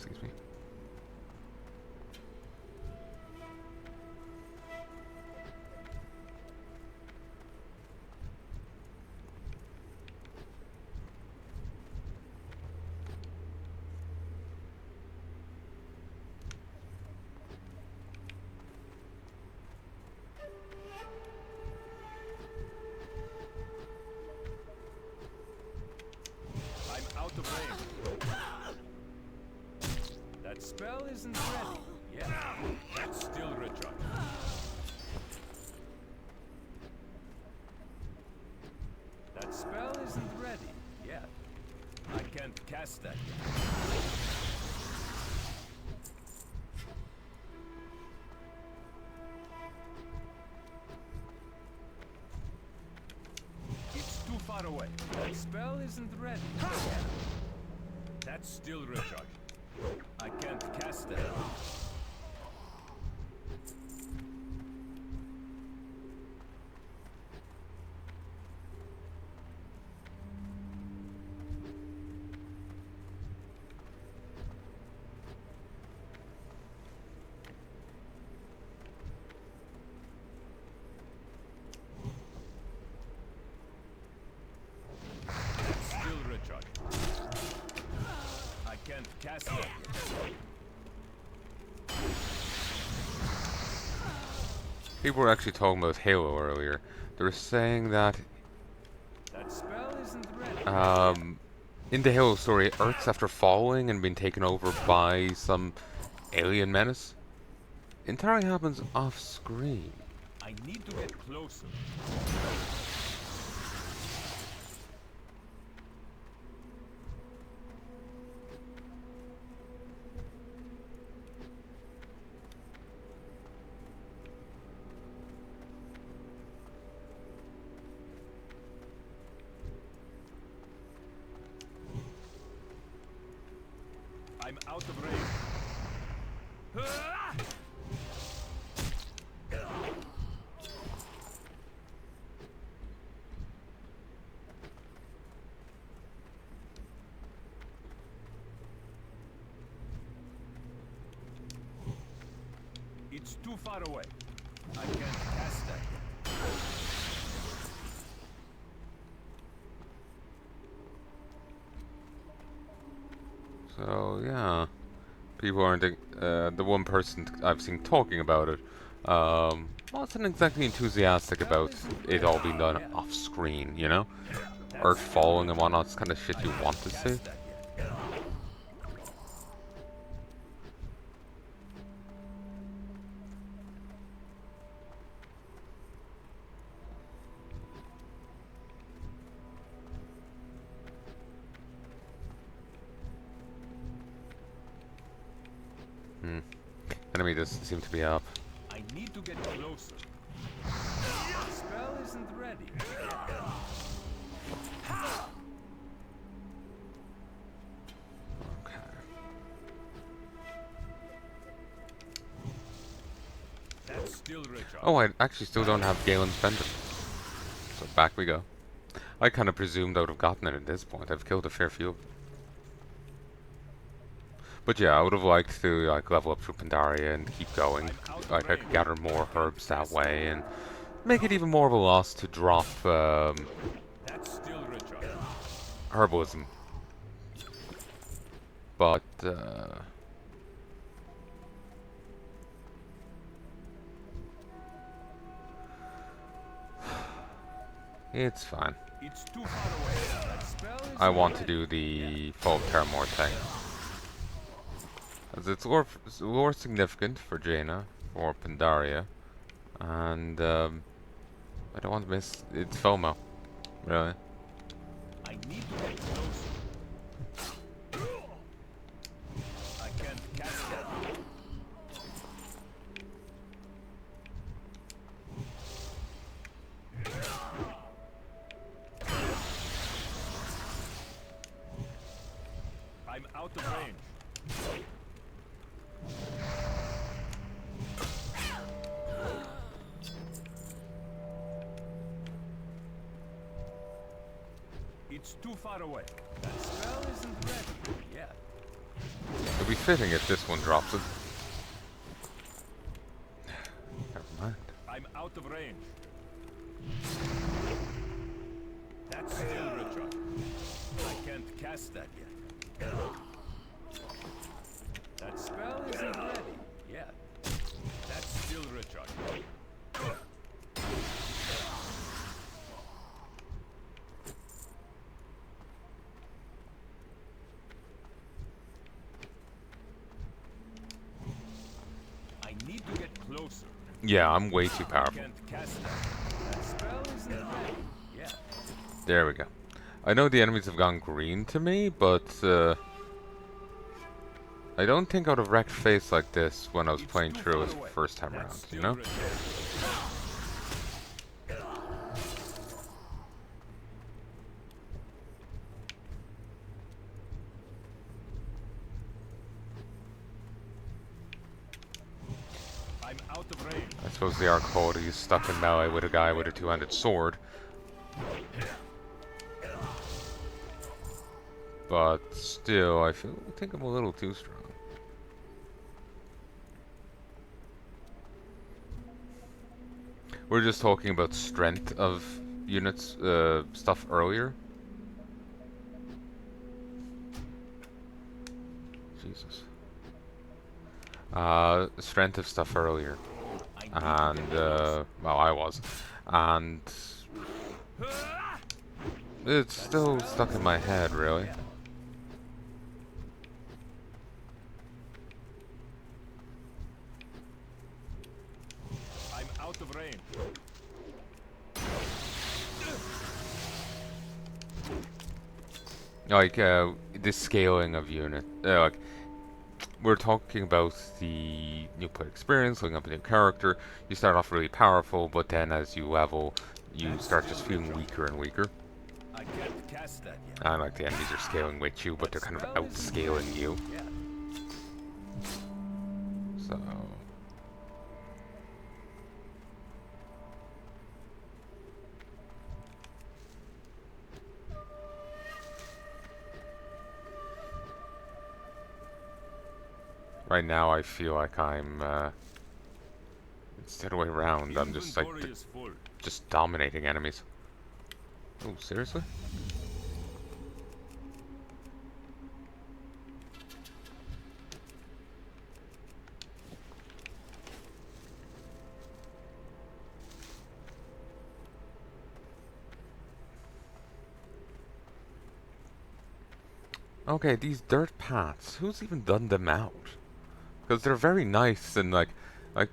Excuse me. Out of range. That spell isn't ready. Yeah, that's still recharged. That spell isn't ready. Yeah, I can't cast that yet. It's too far away. That spell isn't ready. Yeah. That's still recharged. I can't cast that. That's still recharged. I can't cast that. People were actually talking about Halo earlier. They were saying that That spell isn't ready. in the Halo story, Earth's after falling and being taken over by some alien menace. Entirely happens off screen. I need to get closer. I'm out of range. It's too far away. I can't cast that yet. So yeah, people aren't the one person I've seen talking about it. Wasn't exactly enthusiastic about it all being done off screen. You know, Earth falling and whatnot. It's kind of shit you want to see. Enemy doesn't seem to be up. I need to get closer. The spell isn't ready. Okay. That's still recharged. Oh, I actually still don't have Galen's Pendant. So back we go. I kind of presumed I would have gotten it at this point. I've killed a fair few. But yeah, I would have liked to like level up through Pandaria and keep going. Like I could gather more herbs that way and make it even more of a loss to drop That's still recharged. herbalism. But it's fine. It's too far away. That spell is I want to do the Fall of Terramore thing. As it's lore significant for Jaina, for Pandaria, and I don't want to miss its FOMO, really. I need to get closer. I can't cast that. I'm out of range. It's too far away. That spell isn't ready. Yeah. It'll be fitting if this one drops it. Never mind. I'm out of range. That's still recharged. I can't cast that yet. That spell isn't ready yet. That's still recharged. I need to get closer. Yeah, I'm way too powerful. Can't cast that. That spell isn't ready yet. There we go. I know the enemies have gone green to me, but I don't think I would have wrecked face like this when I was playing through it first time around, you know? I'm out of range. I suppose the arc hold is stuck in melee with a guy with a two-handed sword. But still, I think I'm a little too strong. We're just talking about strength of units, stuff earlier. Jesus. Strength of stuff earlier. And, well, I was. And it's still stuck in my head, really. I'm out of range. Like, the scaling of unit. Like, we're talking about the new player experience, looking up a new character. You start off really powerful, but then as you level, you start just feeling weaker and weaker. I can't cast that yet. And like the enemies are scaling with you, but they're kind of outscaling you. Yeah. So right now I feel like I'm instead of way around, I'm just like Inventory is full. just dominating enemies. Oh, seriously? Okay, these dirt paths, who's even done them out? Because they're very nice and like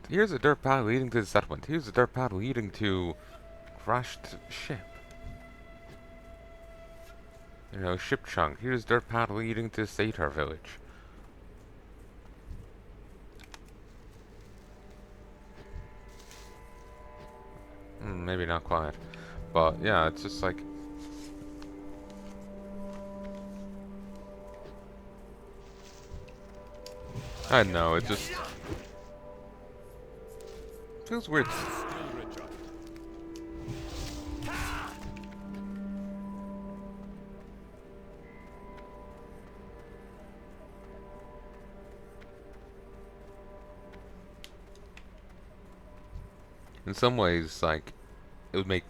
here's a dirt path leading to the settlement. Here's a dirt path leading to crashed ship. You know, ship chunk. Here's dirt path leading to Saytr village. Maybe not quite. But yeah, it's just like I don't know, it just feels weird. Still recharged. In some ways, like, it would make...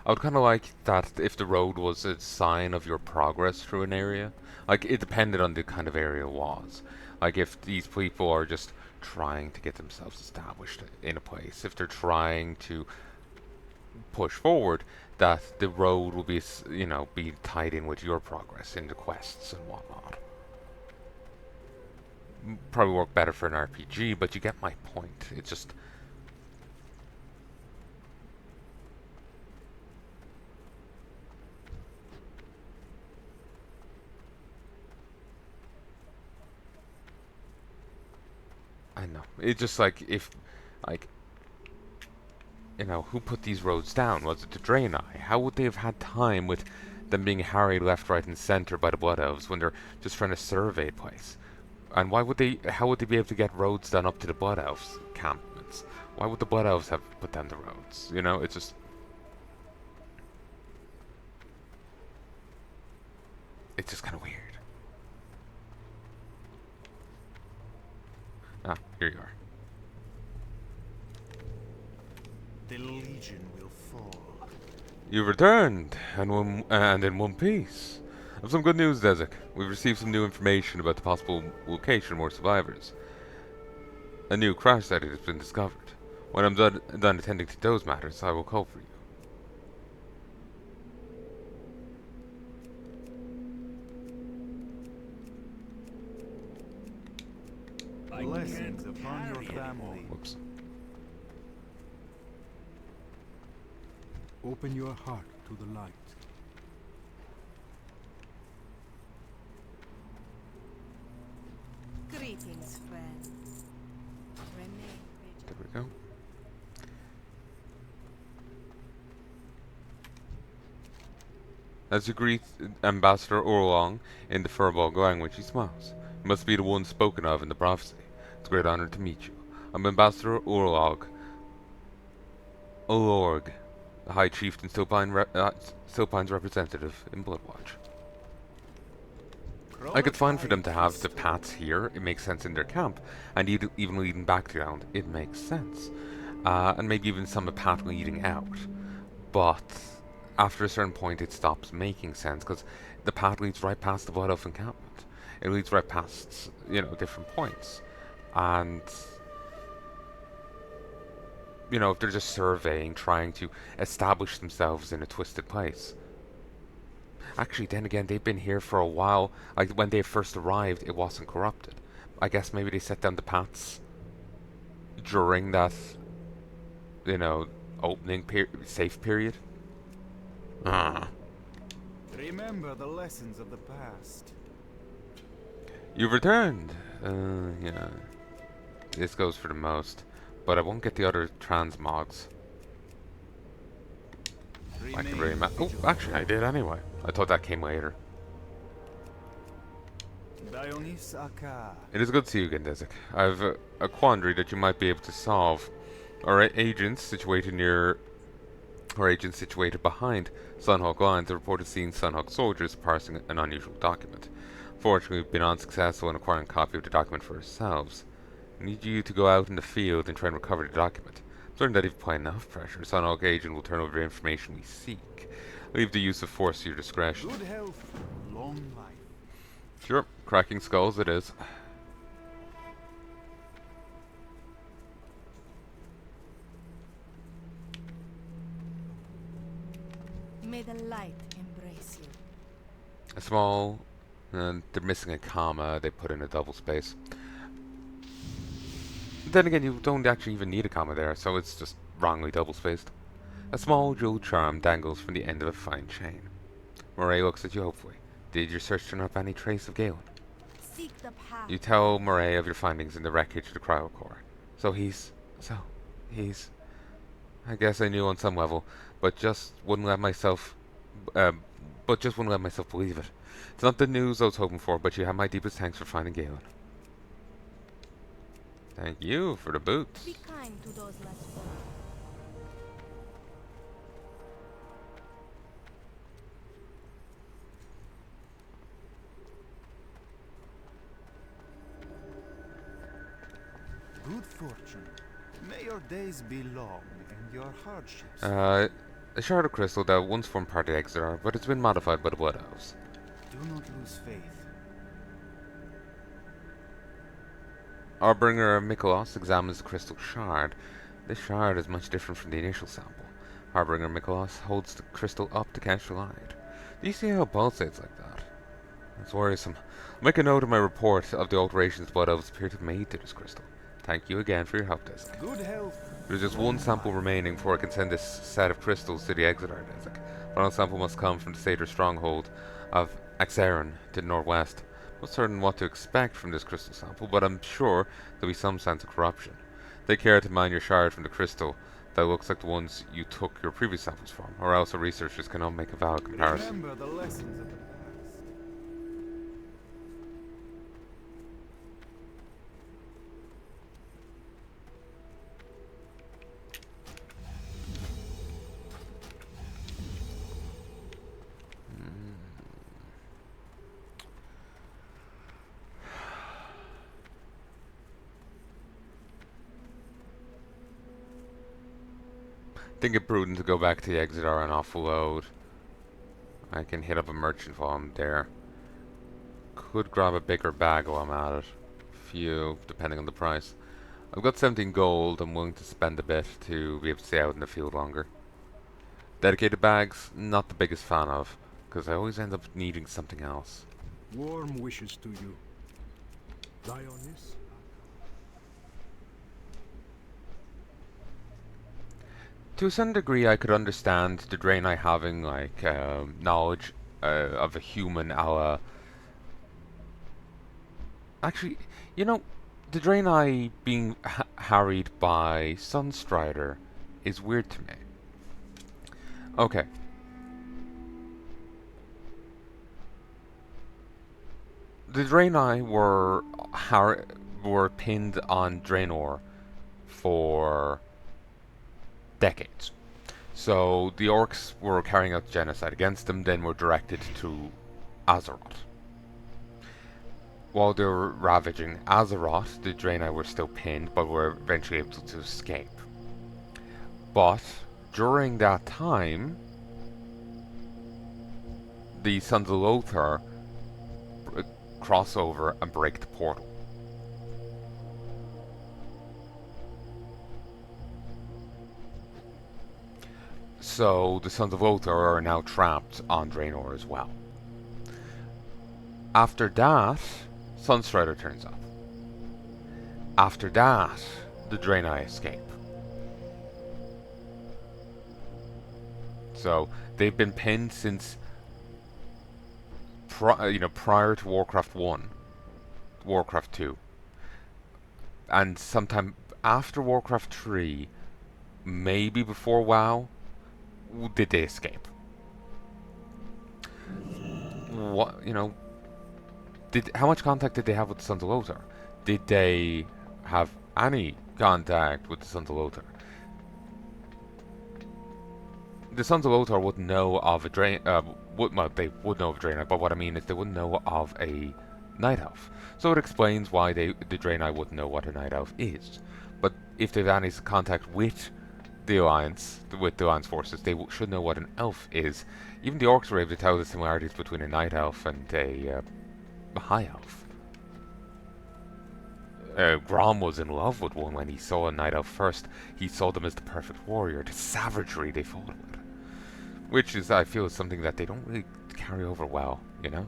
I would kind of like that if the road was a sign of your progress through an area. Like, it depended on the kind of area it was. Like, if these people are just trying to get themselves established in a place, if they're trying to push forward, that the road will be, you know, be tied in with your progress in the quests and whatnot. Probably work better for an RPG, but you get my point. It's just... I know. It's just like, if, like, you know, who put these roads down? Was it the Draenei? How would they have had time with them being harried left, right, and center by the Blood Elves when they're just trying to survey a place? And why would they, how would they be able to get roads done up to the Blood Elves' encampments? Why would the Blood Elves have put down the roads? You know, it's just... It's just kind of weird. Ah, here you are. The Legion will fall. You've returned, and in one piece. I have some good news, Desik. We've received some new information about the possible location of more survivors. A new crash site has been discovered. When I'm done attending to those matters, I will call for you. Blessings upon your family. Whoops. Open your heart to the light. Greetings, friend. Remain There vigilant. we go. As you greet Ambassador Orlong in the Furball language, he smiles. You must be the one spoken of in the prophecy. It's a great honor to meet you. I'm Ambassador Orlog. Olorg, the High Chieftain Silpine's representative in Bloodwatch. Like it's fine for them to have the paths here, it makes sense in their camp, and even leading back down, it makes sense. And maybe even some of the path leading out. But after a certain point it stops making sense, because the path leads right past the Blood Elf encampment. It leads right past, different points. And, if they're just surveying, trying to establish themselves in a twisted place. Actually, then again, they've been here for a while. Like, when they first arrived, it wasn't corrupted. I guess maybe they set down the paths during that, opening safe period. Remember the lessons of the past. You've returned. Yeah. This goes for the most. But I won't get the other transmogs. I can really oh, actually I did anyway. I thought that came later. Dionys Aka. It is good to see you again, Desik. I've a quandary that you might be able to solve. Our agents situated behind Sunhawk lines have reported seeing Sunhawk soldiers parsing an unusual document. Fortunately, we've been unsuccessful in acquiring a copy of the document for ourselves. I need you to go out in the field and try and recover the document. I'm certain that if you apply enough pressure, Sunhawk agent will turn over the information we seek. Leave the use of force to your discretion. Good health, long life. Sure, cracking skulls it is. May the light embrace you. A small, and they're missing a comma, they put in a double space. Then again, you don't actually even need a comma there, so it's just wrongly double spaced. A small jeweled charm dangles from the end of a fine chain. Murray looks at you hopefully. Did your search turn up any trace of Galen? Seek the path. You tell Murray of your findings in the wreckage of the cryocore. So he's... I guess I knew on some level, but just wouldn't let myself... believe it. It's not the news I was hoping for, but you have my deepest thanks for finding Galen. Thank you for the boots. Be kind to those less fortunate. Good fortune. May your days be long and your hardships. A shard of crystal that once formed part of the Exeter, but it's been modified by the Blood Elves. Do not lose faith. Harbinger Mikolos examines the crystal shard. This shard is much different from the initial sample. Harbinger Mikolos holds the crystal up to catch the light. Do you see how it pulsates like that? That's worrisome. I'll make a note in my report of the alterations Blood Elves appear to have made to this crystal. Thank you again for your help, Desik. Good health. There's just one sample remaining before I can send this set of crystals to the Exeter, Desik. Final sample must come from the Saytrs stronghold of Axaran to the northwest. Not certain what to expect from this crystal sample, but I'm sure there'll be some sense of corruption. Take care to mine your shard from the crystal that looks like the ones you took your previous samples from, or else our researchers cannot make a valid comparison. Remember the lessons of the past. think it prudent to go back to the Exeter and offload. I can hit up a merchant while I'm there. Could grab a bigger bag while I'm at it. Few, depending on the price. I've got 17 gold. I'm willing to spend a bit to be able to stay out in the field longer. Dedicated bags, not the biggest fan of, because I always end up needing something else. Warm wishes to you. Dionys? To a certain degree, I could understand the Draenei having like knowledge of a human a la. Actually, you know, the Draenei being harried by Sunstrider is weird to me. Okay. The Draenei were pinned on Draenor for decades. So the orcs were carrying out genocide against them, then were directed to Azeroth. While they were ravaging Azeroth, the Draenei were still pinned, but were eventually able to escape. But during that time, the Sons of Lothar cross over and break the portal. So the Sons of Lothar are now trapped on Draenor as well. After that, Sunstrider turns up. After that, the Draenei escape. So they've been pinned since prior to Warcraft 1, Warcraft 2, and sometime after Warcraft 3, maybe before WoW, did they escape. What, how much contact did they have with the Sons of Lothar? Did they have any contact with the Sons of Lothar? The Sons of Lothar wouldn't know of a they would know of a Draenei, but what I mean is they wouldn't know of a Night Elf. So it explains why the Draenei wouldn't know what a Night Elf is. But if they've any contact with the Alliance forces, they should know what an Elf is. Even the Orcs were able to tell the similarities between a Night Elf and a High Elf. Grom was in love with one when he saw a Night Elf first. He saw them as the perfect warrior, the savagery they fought with. Which is, I feel, is something that they don't really carry over well, you know?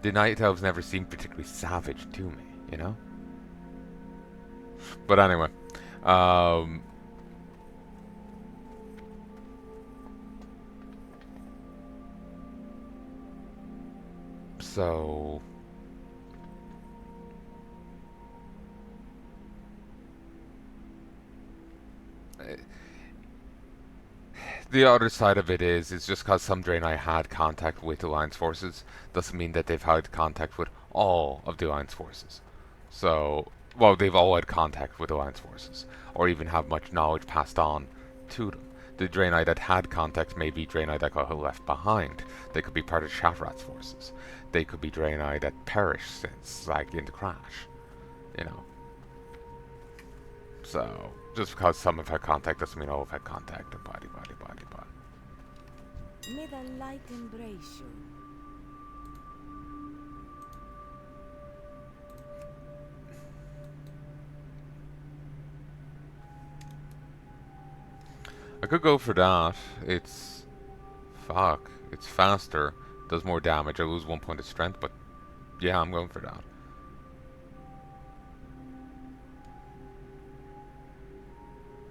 The Night Elves never seemed particularly savage to me, you know? But anyway, so the other side of it is just because some Draenei had contact with Alliance forces doesn't mean that they've had contact with all of the Alliance forces. So, well, they've all had contact with Alliance forces, or even have much knowledge passed on to them. The Draenei that had contact may be Draenei that got left behind. They could be part of Shafrat's forces. They could be Draenei that perished since, like, in the crash. You know. So, just because some have had contact doesn't mean all have had contact. And body. May the light embrace you. I could go for that. It's faster, does more damage. I lose 1 point of strength, but yeah, I'm going for that.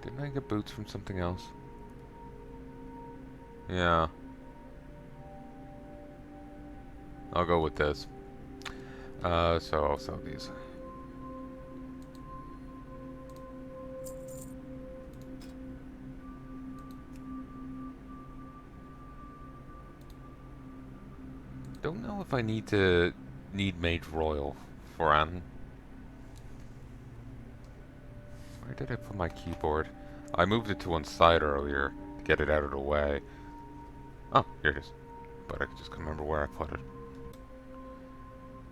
Didn't I get boots from something else? Yeah. I'll go with this. So I'll sell these. Don't know if I need Mage Royal for Anne. Where did I put my keyboard? I moved it to one side earlier to get it out of the way. Oh, here it is. But I just couldn't remember where I put it.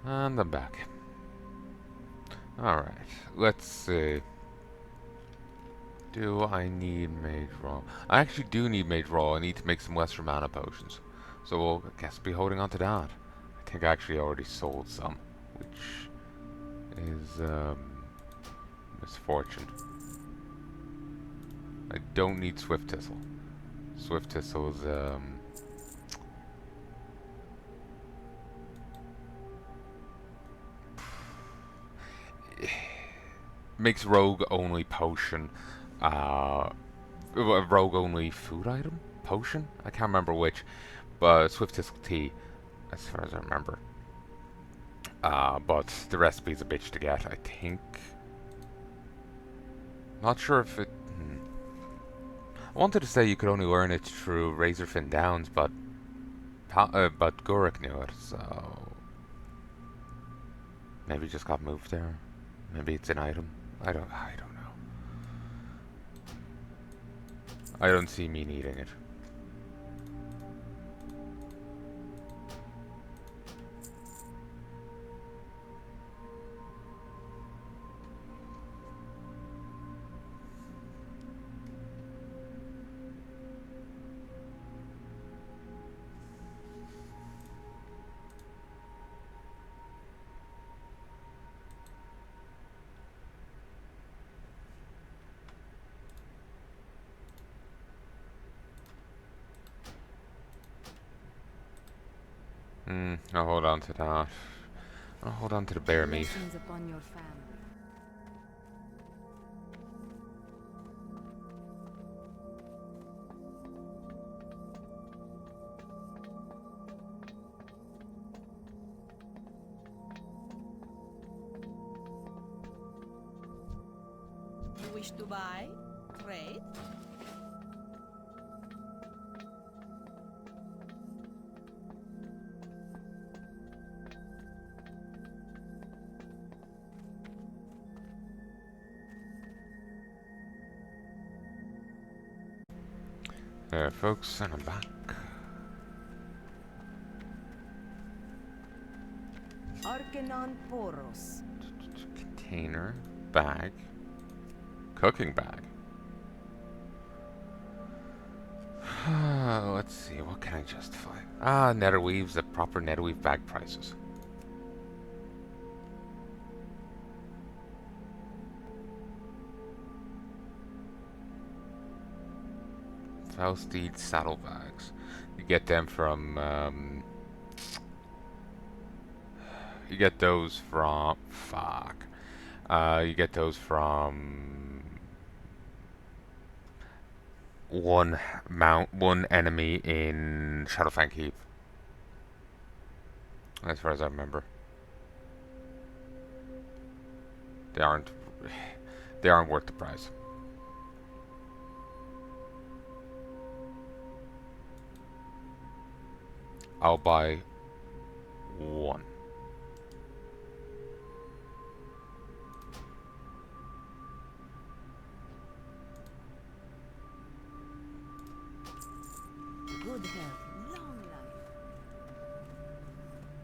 And I'm back. Alright, let's see. Do I need Mage Roll? I actually do need Mage Roll. I need to make some Western Mana Potions. So we'll, I guess, be holding on to that. I think I actually already sold some, which is misfortune. I don't need Swift Thistle. Swift Thistle is makes rogue only potion, rogue only food item potion. I can't remember which, but Swift Thistle tea, as far as I remember. But the recipe's a bitch to get, I think. Not sure if it. I wanted to say you could only learn it through Razorfin Downs, but Gurik knew it, so maybe it just got moved there. Maybe it's an item. I don't know. I don't see me needing it. I'll hold on to that. I'll hold on to the bear meat. Blessings upon your family. You wish to buy? Trade? There, folks, and I'm back. Arcanon Poros. Container, bag, cooking bag. Let's see, what can I justify? Netherweaves at proper Netherweave bag prices. Felsteed saddlebags. You get them from, you get those from, fuck. You get those from one enemy in Shadowfang Keep. As far as I remember. They aren't worth the price. I'll buy one. Good health, long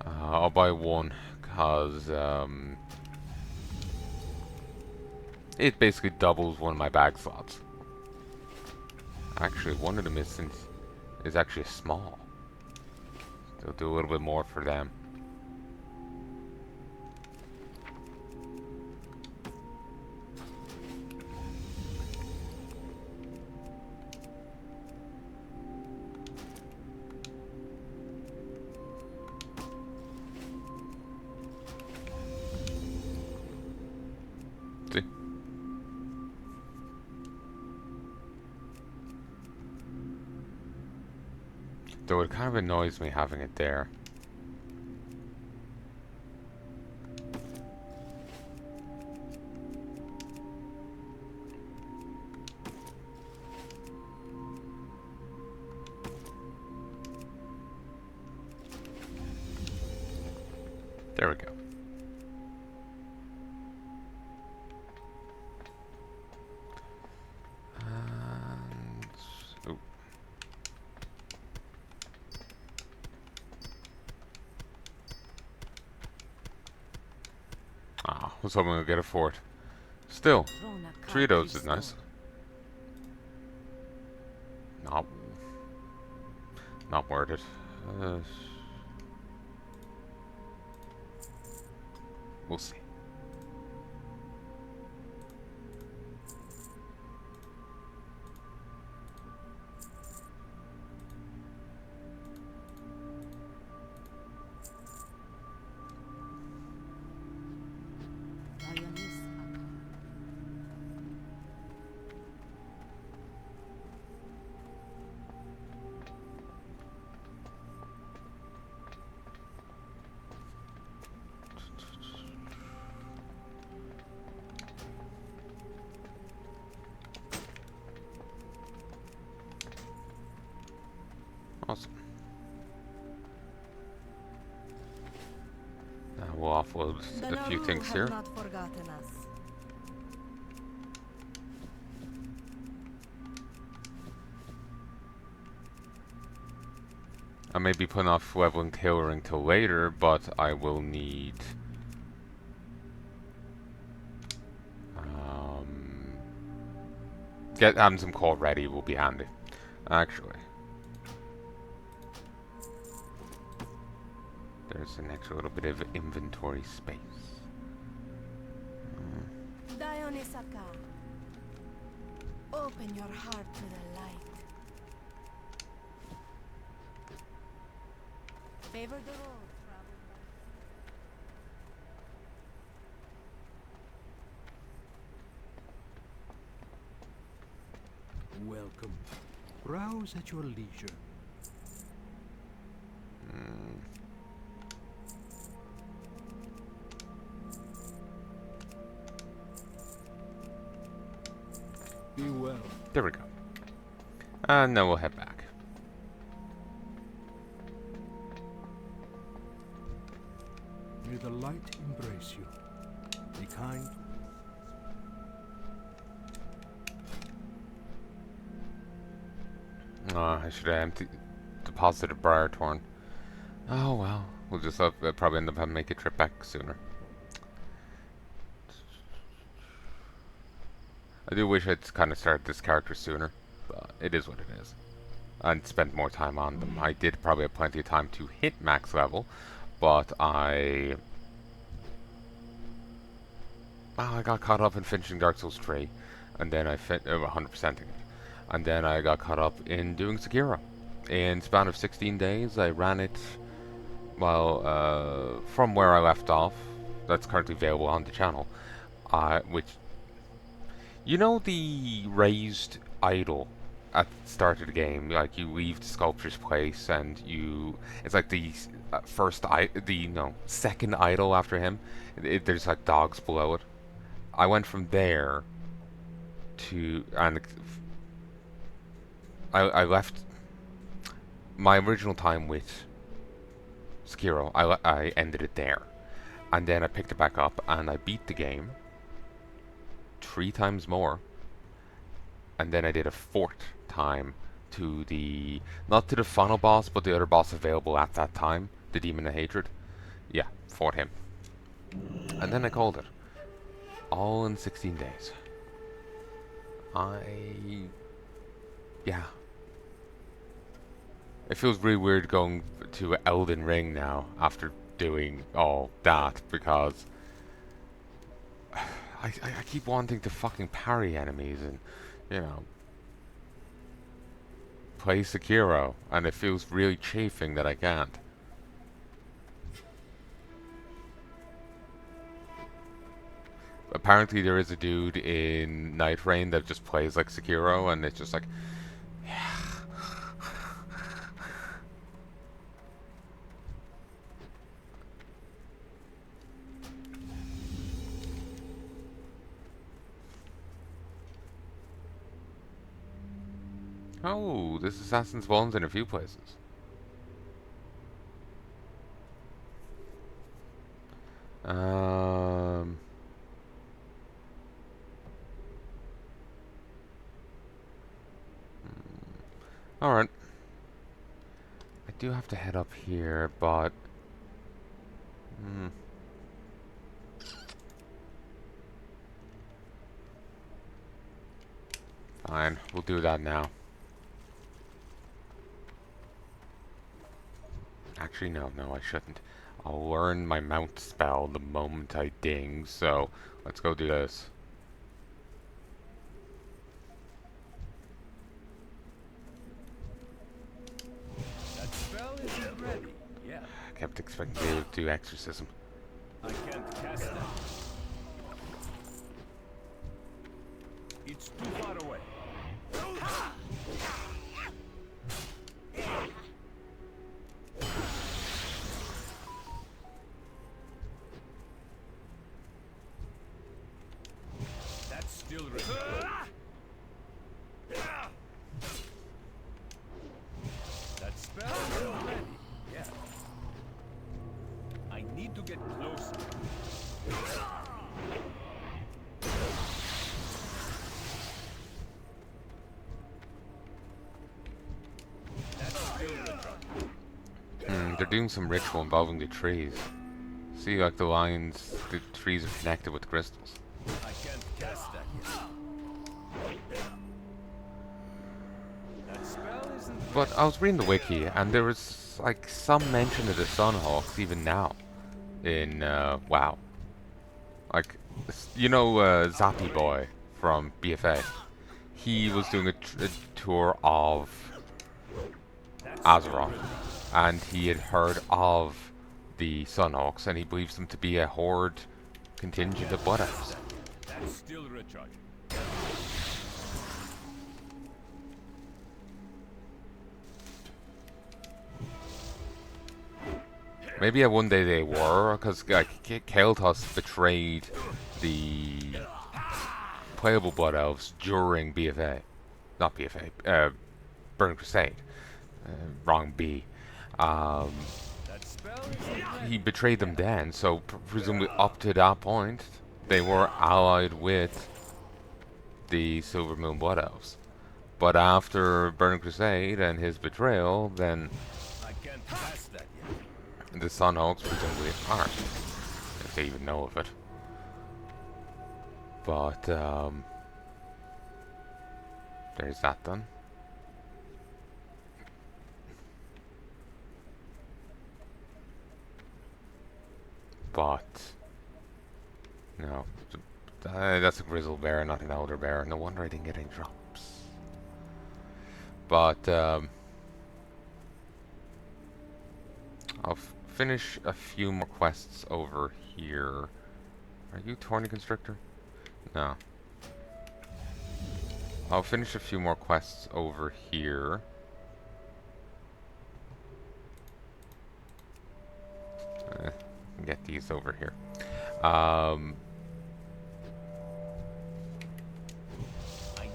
life. I'll buy one because it basically doubles one of my bag slots. Actually, one of them is actually small. They'll do a little bit more for them. See? Though it kind of annoys me having it there. There we go. And, ooh. I was hoping we'd get a fort. Still, 3 of those is nice. Not worth it. We'll see. Awesome. Now we'll offload The a few Naru things have here. not forgotten us. I may be putting off leveling tailoring till later, but I will need having some coal ready will be handy. Actually, there's an extra little bit of inventory space. Dionysaka, open your heart to the light. Favor the road, traveler. Welcome. Browse at your leisure. Be well. There we go. And then we'll head back. May the light embrace you. Be kind. I should have deposited Briar Torn. Oh well, we'll just probably end up having to make a trip back sooner. I do wish I'd kind of started this character sooner, but it is what it is. And spent more time on them. I did probably have plenty of time to hit max level, but I got caught up in finishing Dark Souls 3, and then I 100%ing it. And then I got caught up in doing Sekiro. In span of 16 days, I ran it, well, from where I left off. That's currently available on the channel. Which, you know the raised idol at the start of the game? Like, you leave the sculpture's place, and it's like the second idol after him. There's like dogs below it. I went from there to, and I left my original time with Sekiro. I ended it there, and then I picked it back up and I beat the game 3 times more, and then I did a 4th time to not to the final boss, but the other boss available at that time, the Demon of Hatred. Yeah, fought him, and then I called it. All in 16 days. Yeah. It feels really weird going to Elden Ring now after doing all that, because I keep wanting to fucking parry enemies and, you know, play Sekiro, and it feels really chafing that I can't. Apparently there is a dude in Night Rain that just plays like Sekiro, and it's just like, yeah. Oh, this assassin spawns in a few places. Alright. I do have to head up here, but fine, we'll do that now. Actually, no, I shouldn't. I'll learn my mount spell the moment I ding, so let's go do this. That spell isn't ready. Yeah, I kept expecting to be able to do exorcism. I can't cast that. It's too far away. That's still ready. That spell isn't ready. Yeah. I need to get closer. That's still ready. They're doing some ritual involving the trees. See, like the lines, the trees are connected with crystals. I can't cast that yet. That spell isn't But I was reading the wiki, and there was like some mention of the Sunhawks even now in WoW. Like, you know, Zappy Boy from BFA. He was doing a tour of Azeroth, and he had heard of the Sunhawks, and he believes them to be a horde contingent of Blood Elves. That's still recharging. Maybe one day they were, because like Kael'thas betrayed the playable Blood Elves during BFA, not BFA, Burning Crusade. Wrong B. That spell isn't ready. He betrayed them then, so presumably up to that point, they were allied with the Silver Moon Blood Elves. But after Burning Crusade and his betrayal, then I can't cast that yet. the Sunhawks presumably aren't, if they even know of it. But, there's that done. But, no, that's a grizzle bear, not an elder bear. No wonder I didn't get any drops. But, I'll finish a few more quests over here. Are you Tawny Constrictor? No. I'll finish a few more quests over here. Get these over here. I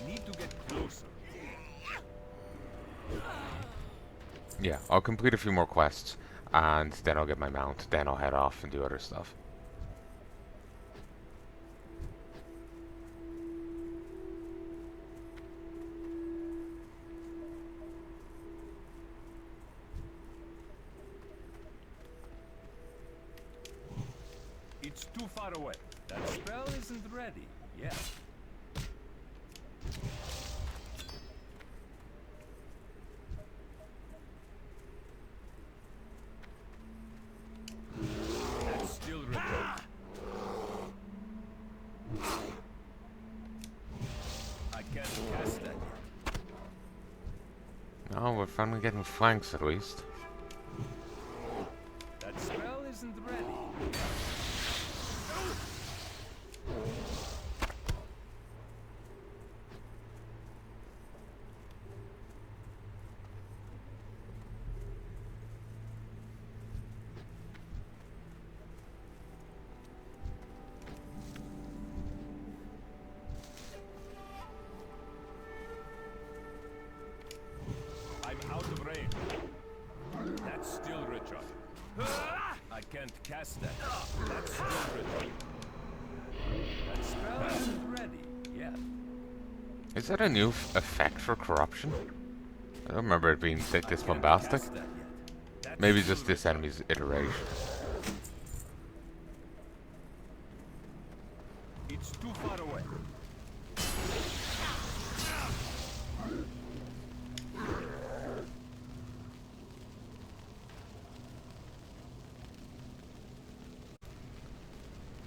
need to get closer. Yeah, I'll complete a few more quests, and then I'll get my mount. Then I'll head off and do other stuff. It's too far away. That spell isn't ready. Yeah. That's still recharged. I can't cast that yet. No, we're finally getting flanks at least. That spell isn't ready. I'm out of range. That's still recharging. I can't cast that. That's still recharging. That spell isn't ready. Yeah. Is that a new effect for corruption? I don't remember it being this bombastic. Cast that yet. That's Maybe still just this enemy's iteration. It's too far away.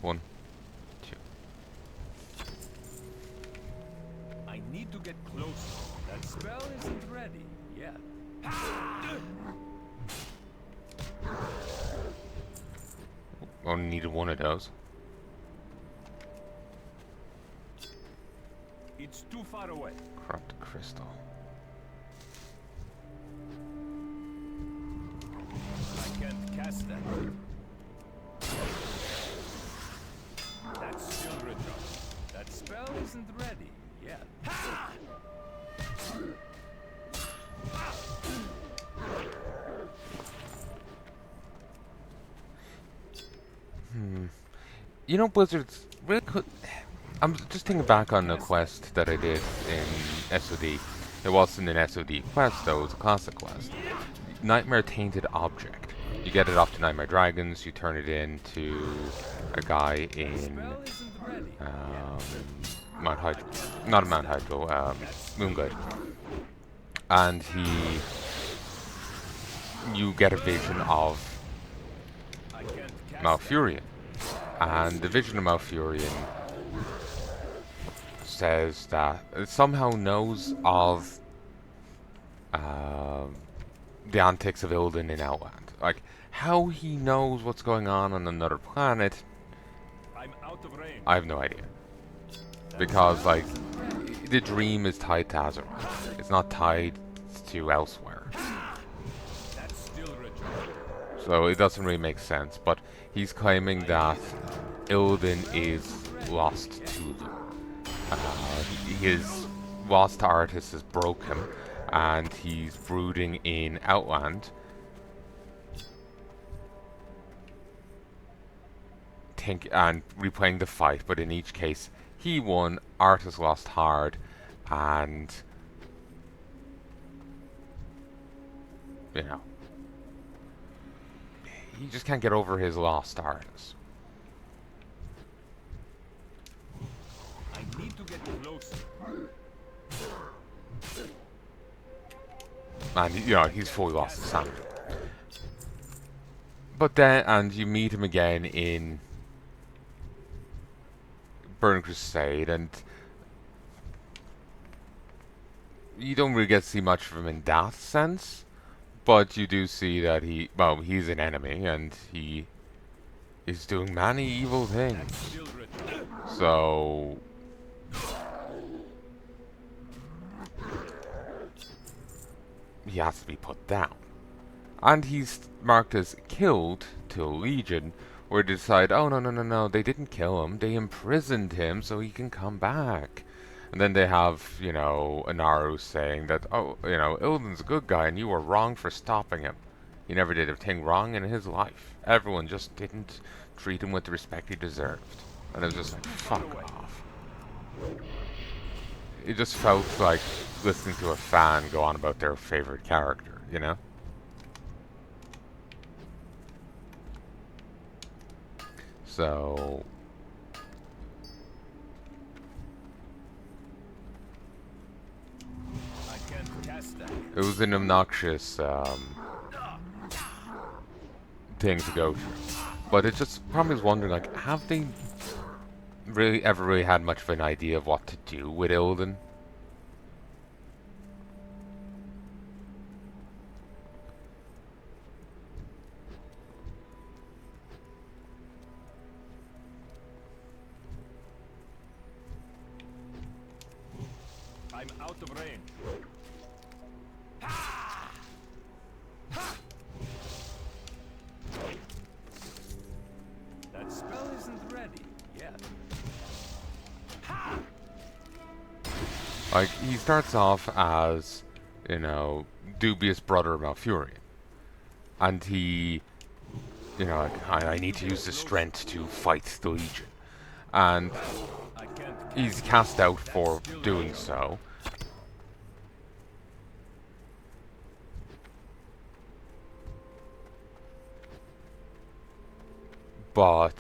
1, 2. I need to get closer. That spell isn't ready yet. Only needed one of those. It's too far away. Corrupt crystal. I can't cast that. That's still recharged. That spell isn't ready yet. You know, Blizzard's really could. I'm just thinking back on the quest that I did in SOD. It wasn't an SOD quest though, it was a classic quest. Nightmare Tainted Object. You get it off to Nightmare Dragons, you turn it into a guy in Mount Hydro. Not Mount Hydro, Moonglade. And you get a vision of Malfurion. And the vision of Malfurion says that it somehow knows of the antics of Illidan in Outland. Like, how he knows what's going on another planet, I'm out of range. I have no idea. Because, like, the dream is tied to Azeroth. It's not tied to elsewhere. That's still recharged. So it doesn't really make sense. But he's claiming that Illidan is lost to them. His lost artist has broke him, and he's brooding in Outland. And replaying the fight, but in each case, he won, Artis lost hard, and you know, he just can't get over his lost Artis. I need to get closer. And you know, he's fully lost the sanity. But then, and you meet him again in Burning Crusade, and you don't really get to see much of him in that sense, but you do see that he's an enemy, and he is doing many evil things. So he has to be put down. And he's marked as killed to a Legion, where they decide, oh no, they didn't kill him, they imprisoned him so he can come back. And then they have, you know, Anaru saying that, oh, you know, Illidan's a good guy and you were wrong for stopping him. He never did a thing wrong in his life. Everyone just didn't treat him with the respect he deserved. And it was just like, fuck off. It just felt like listening to a fan go on about their favorite character, you know? So I can't cast that. it was an obnoxious thing to go through. But it just probably was wondering, like, have they really ever had much of an idea of what to do with Illidan? I'm out of range. That spell isn't ready yet. Like, he starts off as, you know, dubious brother of Malfurion. And he, you know, like, I need to use the strength to fight the Legion. And he's cast out for doing so. But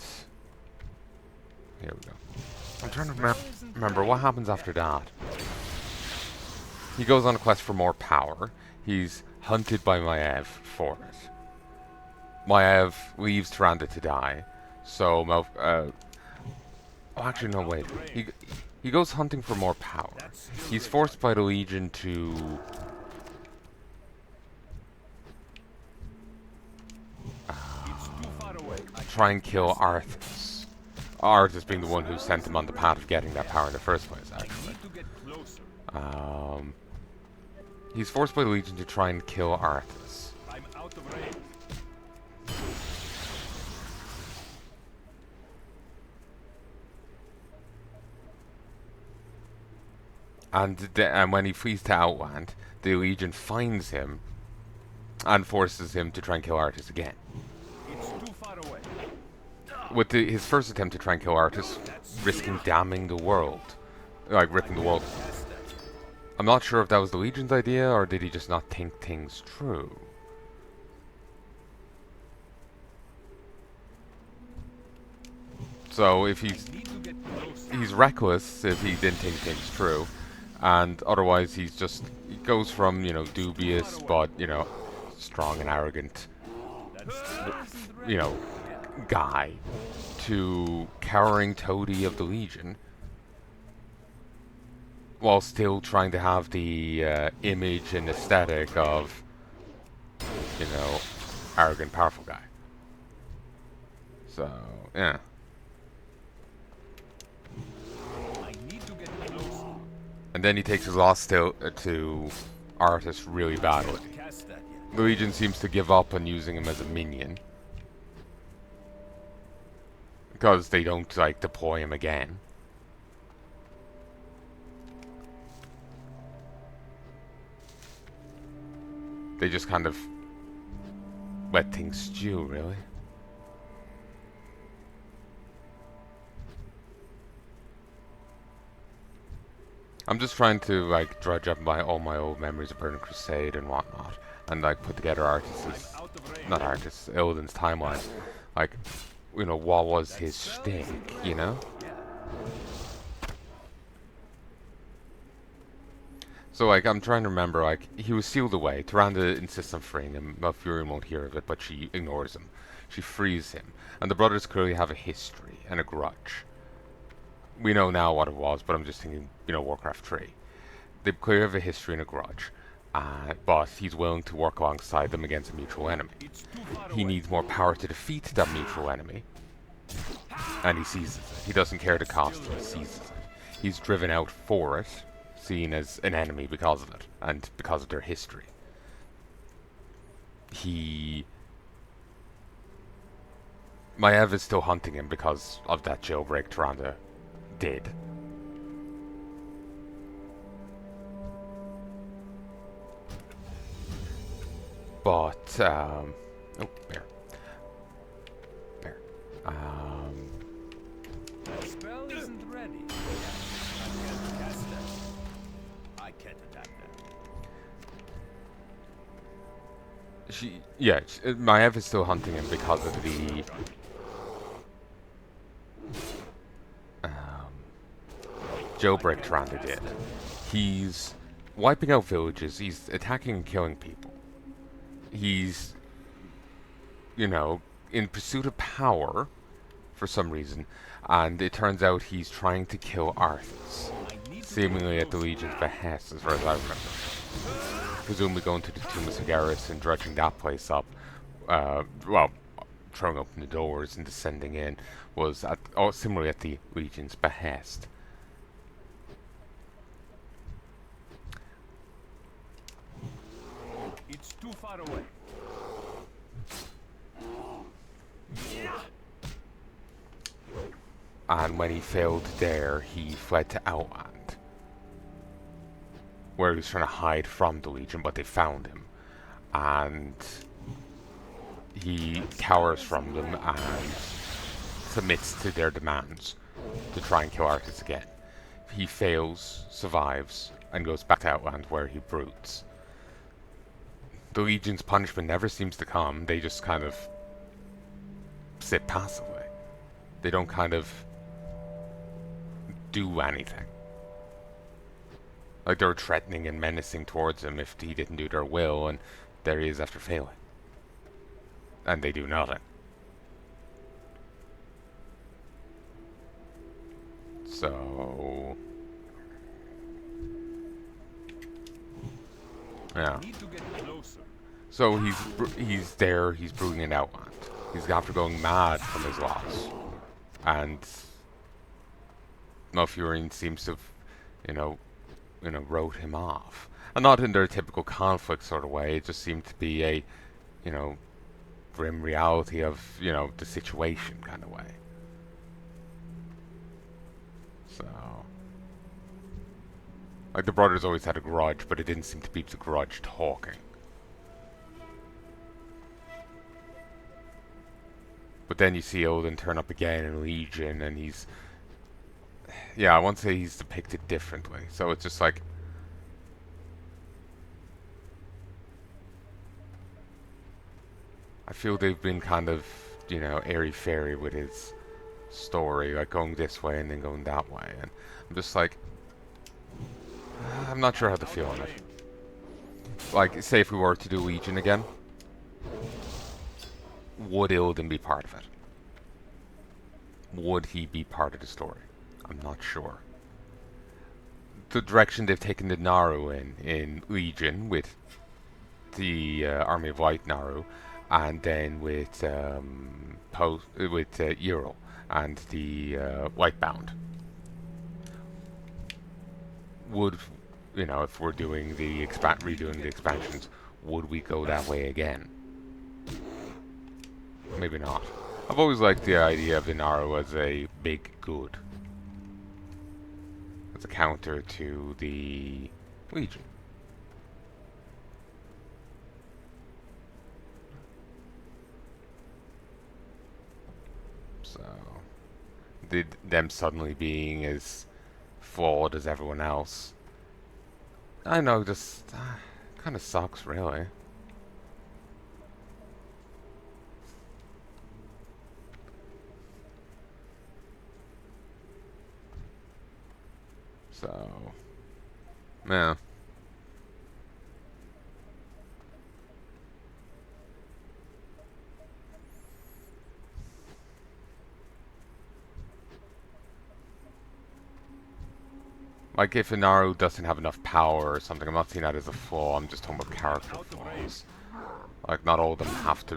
here we go. I'm trying to remember what happens after that. He goes on a quest for more power. He's hunted by Maev for it. Maev leaves Tyrande to die, so Oh, actually, no, wait. He goes hunting for more power. He's forced by the Legion to... try and kill Arthas. Arthas being the one who sent him on the path of getting that power in the first place, actually. He's forced by the Legion to try and kill Arthas. I'm out of range. And when he flees to Outland, the Legion finds him and forces him to try and kill Arthas again. It's too far away. With his first attempt to try and kill Arthas, risking damning the world. Like, ripping the world. I'm not sure if that was the Legion's idea, or did he just not think things through? So if he's reckless if he didn't think things through, and otherwise he goes from, you know, dubious but, you know, strong and arrogant, you know, guy to cowering toady of the Legion, while still trying to have the image and aesthetic of, you know, arrogant, powerful guy. So, yeah. And then he takes his loss to Arthas really badly. The Legion seems to give up on using him as a minion, because they don't, like, deploy him again. They just kind of let things stew, really. I'm just trying to, like, drudge up all my old memories of Burning Crusade and whatnot, and, like, put together Illidan's timeline. Like, you know, what was his shtick, you know? So, like, I'm trying to remember, like, he was sealed away. Tyrande insists on freeing him. Malfurion won't hear of it, but she ignores him. She frees him. And the brothers clearly have a history and a grudge. We know now what it was, but I'm just thinking, you know, Warcraft 3. They clearly have a history and a grudge. But he's willing to work alongside them against a mutual enemy. He needs more power to defeat that mutual enemy. And he seizes it. He doesn't care the cost, he seizes it. He's driven out for it, seen as an enemy because of it, and because of their history. Maiev is still hunting him because of that jailbreak Tyrande did. But, oh, bear. That spell isn't ready. I can't cast that. I can't adapt that. Maiev is still hunting him because of the jailbreak Tyrande did. He's wiping out villages, he's attacking and killing people. He's, you know, in pursuit of power for some reason, and it turns out he's trying to kill Arthas, seemingly at the Legion's behest, as far as I remember. Presumably going to the Tomb of Sargeras and dredging that place up, well, throwing open the doors and descending in, was similarly at the Legion's behest. It's too far away. And when he failed there, he fled to Outland, where he was trying to hide from the Legion, but they found him. And he cowers from them and submits to their demands to try and kill Arthas again. He fails, survives, and goes back to Outland, where he broods. The Legion's punishment never seems to come. They just kind of sit passively. They don't kind of do anything. Like, they were threatening and menacing towards him if he didn't do their will, and there he is after failing. And they do nothing. So yeah. Need to get closer. So he's there. He's brooding an outland. He's after going mad from his loss, and Malfurion seems to have, wrote him off, and not in their typical conflict sort of way. It just seemed to be a, grim reality of the situation kind of way. So, like the brothers always had a grudge, but it didn't seem to be the grudge talking. But then you see Odin turn up again in Legion, and he's... Yeah, I won't say he's depicted differently. So it's just like... I feel they've been kind of, airy-fairy with his story. Like, going this way and then going that way. And I'm just like... I'm not sure how to feel on it. Like, say if we were to do Legion again... Would Illidan be part of it? Would he be part of the story? I'm not sure. The direction they've taken the Naru in Legion with the Army of Light Naru, and then with Ural and the Lightbound. Would if we're doing the redoing the expansions, would we go that way again? Maybe not. I've always liked the idea of the Naru as a big good. As a counter to the Legion. So... them suddenly being as flawed as everyone else. I know, just... kind of sucks, really. So, yeah. Like, if Inaru doesn't have enough power or something, I'm not seeing that as a flaw, I'm just talking about character flaws. Like, not all of them have to,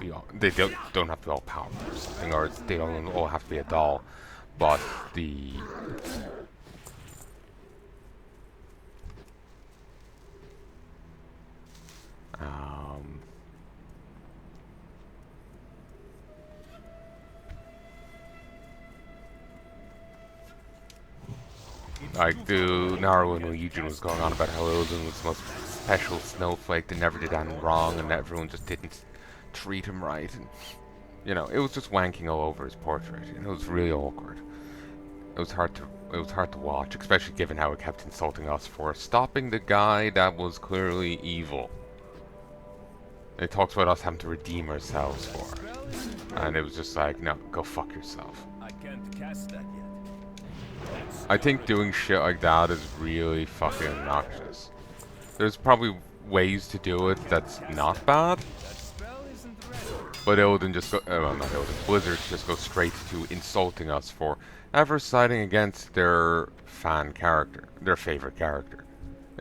be all, they don't have to be all powerful or something, or they don't all have to be a doll. But the... like, the Naru and Legion was going on about how Illidan was the most special snowflake that never did anything wrong, and everyone just didn't treat him right, and, it was just wanking all over his portrait, it was really awkward. It was hard to watch, especially given how it kept insulting us for stopping the guy that was clearly evil. It talks about us having to redeem ourselves for it. And it was just like, no, go fuck yourself. I can't cast that yet. I think doing shit like that is really fucking obnoxious. There's probably ways to do it that's not bad. But Illidan just go, well, not Illidan, Blizzard just go straight to insulting us for ever siding against their fan character, their favorite character.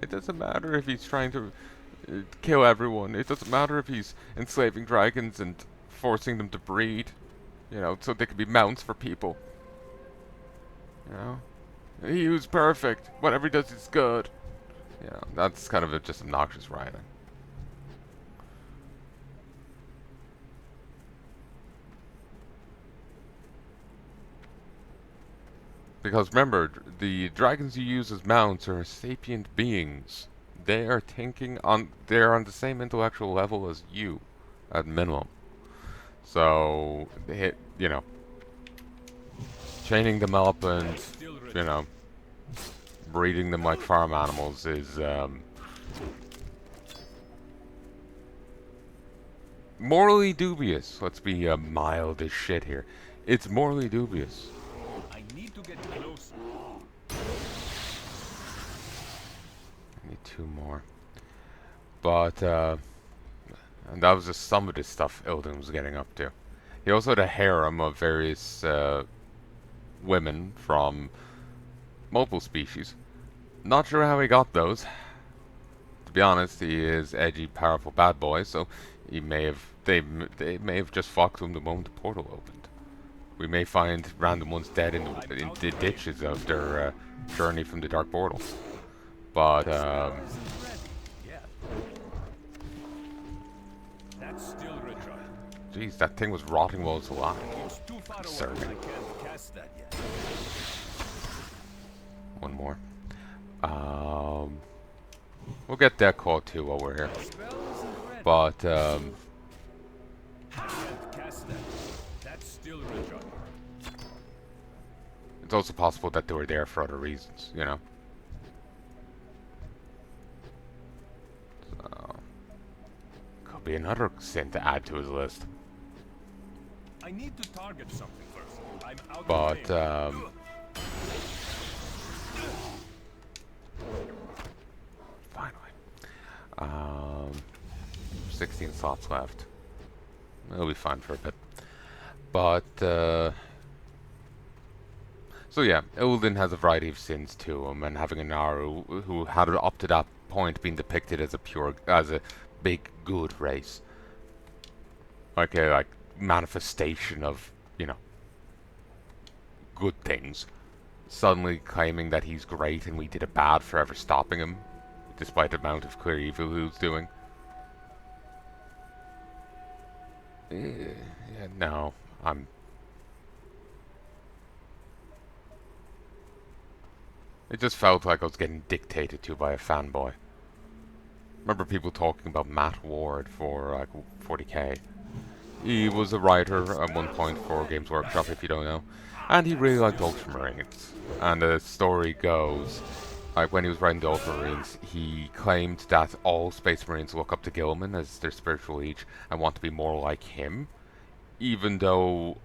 It doesn't matter if he's trying to kill everyone. It doesn't matter if he's enslaving dragons and forcing them to breed, so they can be mounts for people. He was perfect. Whatever he does is good. That's kind of just obnoxious writing. Because remember, the dragons you use as mounts are sapient beings. They are they're on the same intellectual level as you, at minimum. So, chaining them up and, breeding them like farm animals is, morally dubious. Let's be mild as shit here. It's morally dubious. I need to get closer. I need 2 more. But, and that was just some of the stuff Illidan was getting up to. He also had a harem of various, women from multiple species. Not sure how he got those. To be honest, he is edgy, powerful bad boy, so he may have they may have just fucked him the moment the portal opened. We may find random ones dead in the ditches of their journey from the dark portal. But Yeah. That's still recharged. jeez, that thing was rotting while it was alive. It's too far away. Serving. I can't cast that yet. One more. We'll get that call too while we're here. Spell isn't ready. But I can't cast that. That's still recharged. it's also possible that they were there for other reasons, you know. So could be another sin to add to his list. I need to target something first. I'm out But of range. finally, 16 slots left. It'll be fine for a bit. But so yeah, Ilden has a variety of sins to him, and having a Naru who had up to that point been depicted as a big good race, like a manifestation of, you know, good things, suddenly claiming that he's great and we did a bad for ever stopping him, despite the amount of clear evil he was doing. Yeah, no, it just felt like I was getting dictated to by a fanboy. Remember people talking about Matt Ward for like 40k. He was a writer at one point for Games Workshop, if you don't know, and he really liked Ultramarines. And the story goes, like when he was writing the Ultramarines, he claimed that all Space Marines look up to Gilman as their spiritual liege and want to be more like him, even though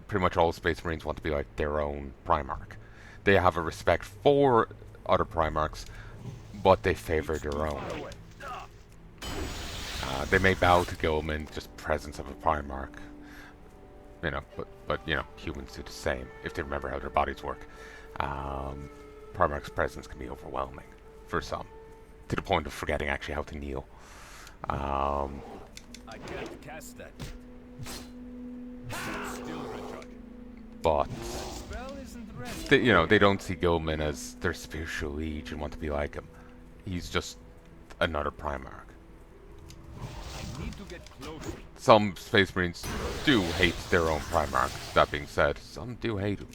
pretty much all Space Marines want to be like their own Primarch. They have a respect for other Primarchs, but they favor their own. They may bow to Gilman, just presence of a Primarch. You know, but you know, humans do the same if they remember how their bodies work. Primarch's presence can be overwhelming for some, to the point of forgetting actually how to kneel. I can't cast that. That's still recharged. But Spell isn't ready. they don't see Gilman as their spiritual liege and want to be like him. He's just another Primarch. I need to get closer. Some Space Marines do hate their own Primarch. That being said, some do hate him.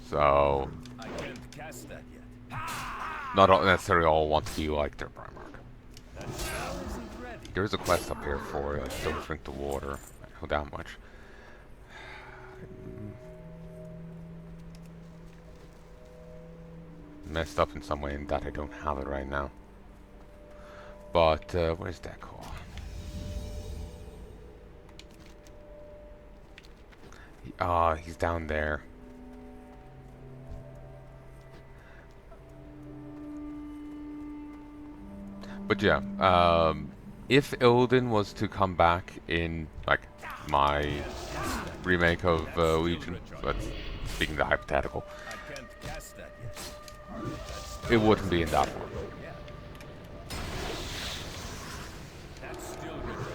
So I can't cast that yet. not necessarily all want to be like their Primarch. That spell isn't ready. There is a quest up here for don't drink the water. I know that much. Messed up in some way in that I don't have it right now. But where's that call? He's down there. But yeah, if Ilden was to come back in like my remake of Legion, let's speaking the hypothetical, I can't cast that yet. it wouldn't be in that form. That's still recharged.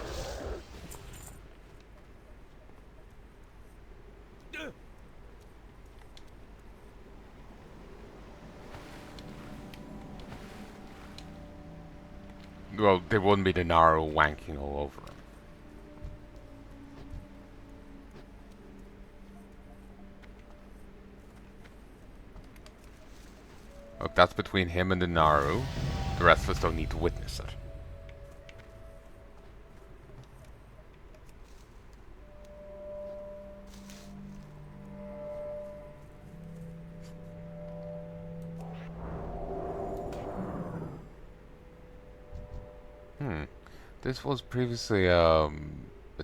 Well, there wouldn't be the Naru wanking all over him. Look, that's between him and the Naru. The rest of us don't need to witness it. This was previously a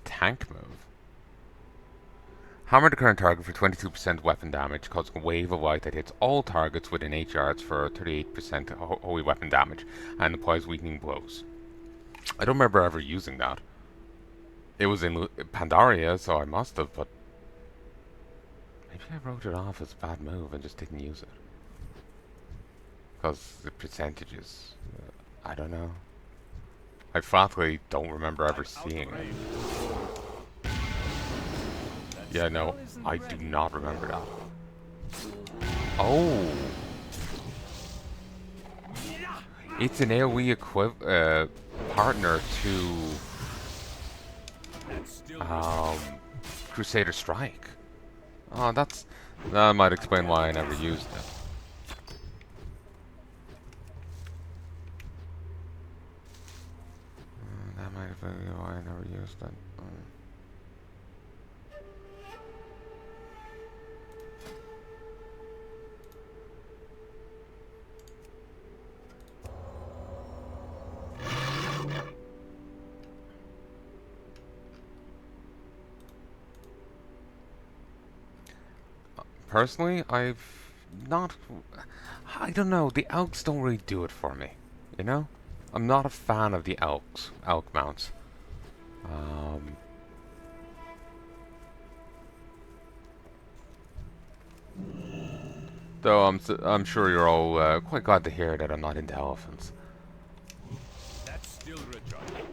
tank move. Hammer the current target for 22% weapon damage, causing a wave of light that hits all targets within 8 yards for 38% holy weapon damage, and applies weakening blows. I don't remember ever using that. It was in Pandaria, so I must have, but Maybe I wrote it off as a bad move and just didn't use it. Because the percentages, I don't know. I frankly don't remember ever seeing it. Yeah, no, I do not remember that. Oh! It's an AoE partner to Crusader Strike. Oh, that might explain why I never used it. That might have been why I never used it. Personally, I don't know, the elks don't really do it for me, you know? I'm not a fan of the elk mounts. Though I'm sure you're all quite glad to hear that I'm not into elephants. That's still Richard.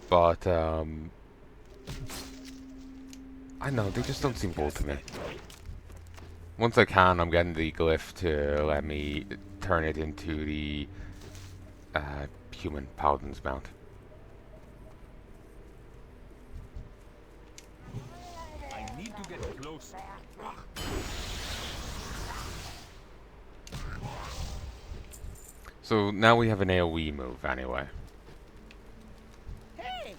But I know, they just don't seem cool to me. Once I can, I'm getting the glyph to let me turn it into the human paladin's mount. I need to get closer. So now we have an AoE move anyway. Hey!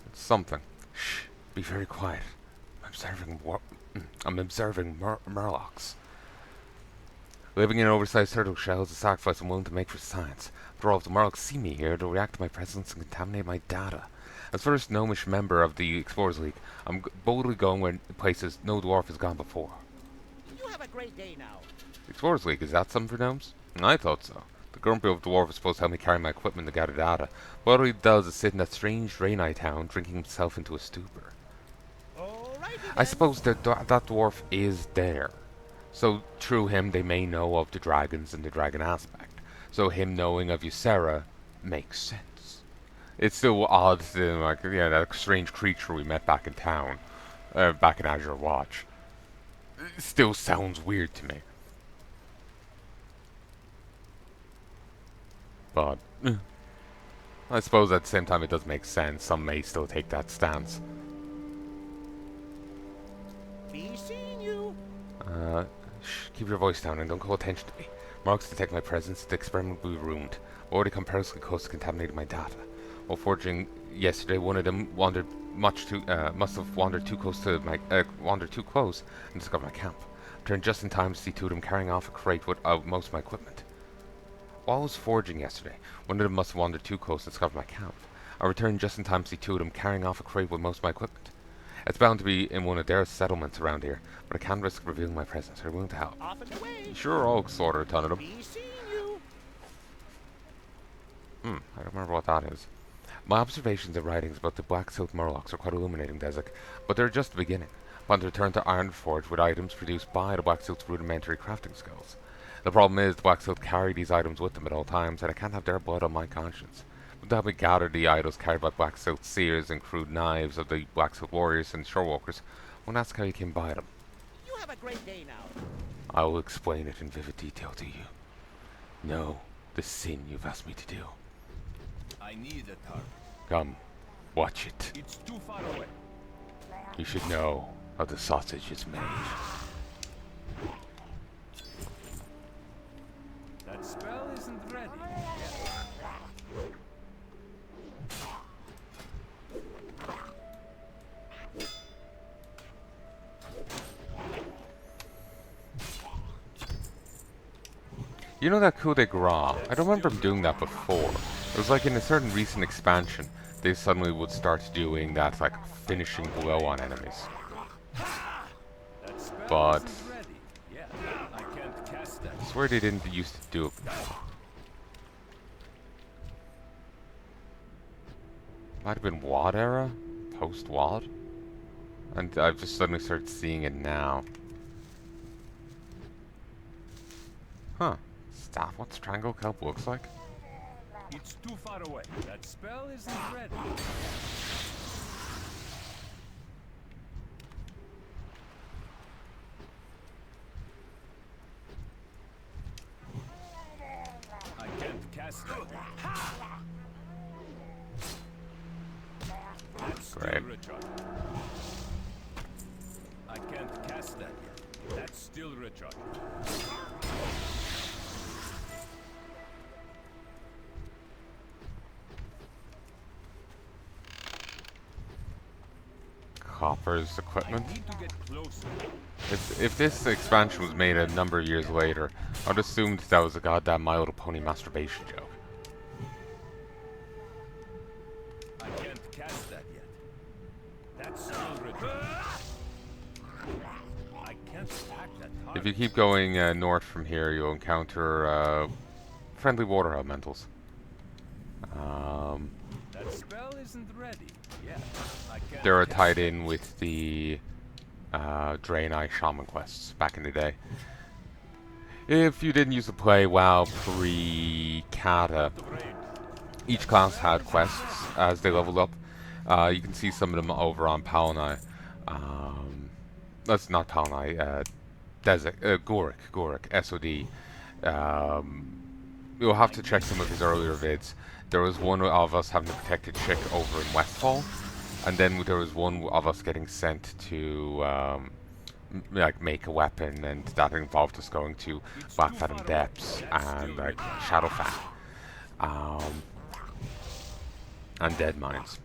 It's something. Shh, be very quiet. I'm observing Murlocs. Living in oversized turtle shells is a sacrifice I'm willing to make for science. After all, if the Murlocs see me here, they'll react to my presence and contaminate my data. As first gnomish member of the Explorers League, I'm boldly going where places no dwarf has gone before. You have a great day now. Explorers League, is that something for gnomes? I thought so. The grumpy old dwarf is supposed to help me carry my equipment to gather data. But all he does is sit in that strange Draenei town, drinking himself into a stupor. I suppose that dwarf is there. So through him they may know of the dragons and the dragon aspect. So him knowing of Ysera makes sense. It's still odd to, like, yeah, that strange creature we met back in town, back in Azure Watch. It still sounds weird to me. But I suppose at the same time it does make sense. Some may still take that stance. Be seeing you. Shh, keep your voice down and don't call attention to me. Marks detect my presence, the experiment will be ruined. Already come perilously close to contaminating my data. While forging yesterday, one of them wandered must have wandered too close to my, and discovered my camp. I turned just in time to see two of them carrying off a crate with most of my equipment. While I was forging yesterday, one of them must have wandered too close to discover my camp. I returned just in time to see two of them carrying off a crate with most of my equipment. It's bound to be in one of their settlements around here, but I can't risk revealing my presence. They're willing to help. Off and away. Sure, I'll slaughter a ton of them. Be seeing you. I don't remember what that is. My observations and writings about the Black Silk Murlocs are quite illuminating, Desik, but they're just the beginning. I plan to return to Ironforge with items produced by the Black Silk's rudimentary crafting skills. The problem is the Black Silk carry these items with them at all times, and I can't have their blood on my conscience. Would help me gather the items carried by Black Silk seers and crude knives of the Black Silk warriors and shorewalkers. I won't ask how you came by them. You have a great day now. I will explain it in vivid detail to you. No, the sin you've asked me to do. I need a target. Come, watch it. It's too far away. You should know how the sausage is made. That spell isn't ready. You know that coup de grace? I don't remember him doing that before. It was like in a certain recent expansion, they suddenly would start doing that, like, finishing blow on enemies. That spell But isn't ready. Yeah, I can't cast that. I swear they didn't used to do it before. Might have been WoD era? Post-WoD? And I've just suddenly started seeing it now. Huh. Staff what Strangle Kelp looks like? It's too far away. That spell isn't ready. I can't cast it. That's still Great. recharged. I can't cast that yet. That's still recharged. Copper's equipment. I need to get closer. If this expansion was made a number of years later, I'd assumed that was a goddamn My Little Pony masturbation joke. I can't cast that yet. That's still recharged. I can't attack that target. If you keep going north from here, you'll encounter friendly water elementals. That spell isn't ready. Yeah. I can't They were cast tied it. in with the Draenei Shaman quests back in the day. If you didn't used to play WoW pre-Kata, each class had quests as they leveled up. You can see some of them over on Palanai. That's not Palanai. Gorik, SOD. You'll have to check some of his earlier vids. There was one of us having to protect a chick over in Westfall, and then there was one of us getting sent to like make a weapon, and that involved us going to Blackfathom Depths and like Shadowfang, and Dead Mines.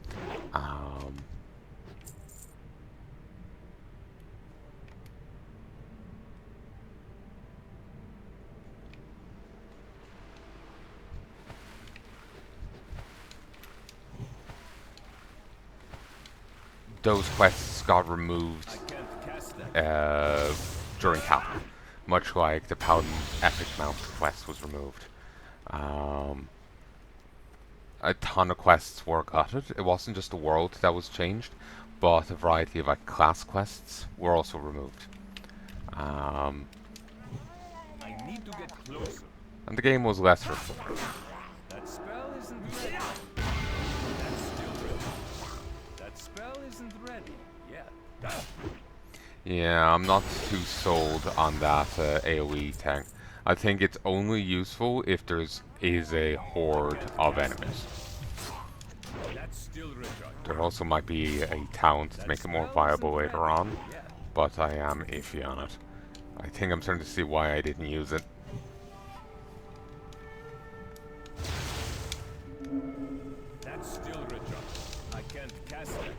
Those quests got removed I can't cast that. during Kata, much like the Paladin Epic Mount quest was removed. A ton of quests were gutted. It wasn't just the world that was changed, but a variety of like class quests were also removed. I need to get closer. And the game was lesser. That spell isn't ready. That's still ready. That spell isn't ready. Yeah. Yeah, I'm not too sold on that AoE thing. I think it's only useful if there's a horde of enemies. That's still recharged. There also might be a talent to make it more viable later on, Yeah. but I am iffy on it. I think I'm starting to see why I didn't use it. That's still recharged. I can't cast that.